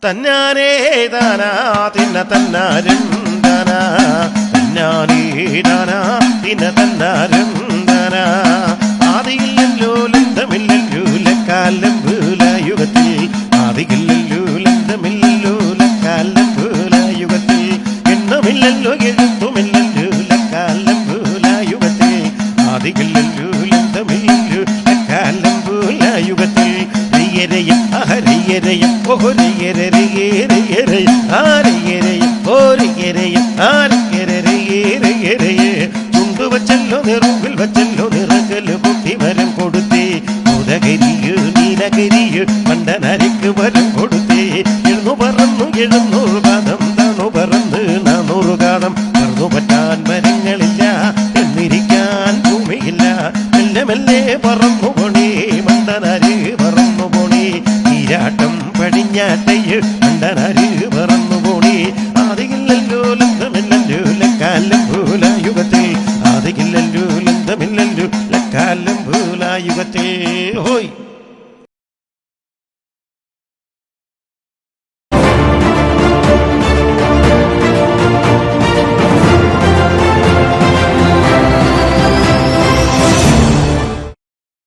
തന്നാനേ താനാ തിന്ന തന്നാരും താനാ തന്നാനേ താനാ തിന്ന തന്നാരും താനാ ആദിയില്ലല്ലോ ലന്തമില്ലല്ലോ ലക്കാലം ഭൂലയുഗത്തിൽ ആദിയില്ലല്ലോ ലന്തമില്ലല്ലോ ലക്കാലം ഭൂലയുഗത്തിൽ എണ്ണമില്ലല്ലോ എഴുത്തുമില്ലല്ലോ ലക്കാലം ഭൂലയുഗത്തിൽ ആദിയില്ലല്ലോ ലന്തമില്ലല്ലോ ലക്കാലം ഭൂലയുഗത്തിൽ രയ്യരയും അഹരയ്യരയും ഓഹരയ്യരയ്യരയ്യരയും ആരയ്യരയും ഓരയ്യരയും ആരയ്യരയ്യരയ്യരയെ ചുണ്ടുവച്ചല്ലോ നെറുകിൽ വച്ചല്ലോ നിറകല് പൊട്ടി വരം കൊടുത്തേ ഉദകരിയു നീലകരിയു മണ്ടനരിക്ക് വരം കൊടുത്തേ എഴുന്നു പറന്നു 700 കാതം താണു പറന്ന് 400 കാതം പറന്നു പറ്റാൻ മരങ്ങളില്ല എന്നിരിക്കാൻ ഭൂമിയില്ല മെല്ലെ മെല്ലെ പറന്നു പോണേ മണ്ടനര് പറന്നു പോണേ നീരാട്ടം പടിഞ്ഞാട്ടയ്യ് മണ്ടനര് പറന്നു പോണേ ആദിയില്ലല്ലോ ലന്തമില്ലല്ലോ ലക്കാലം ഭൂലയുഗത്തിൽ ആദിയില്ലല്ലോ ലന്തമില്ലല്ലോ ലക്കാലം ഭൂലയുഗത്തിൽ ഹോയ്.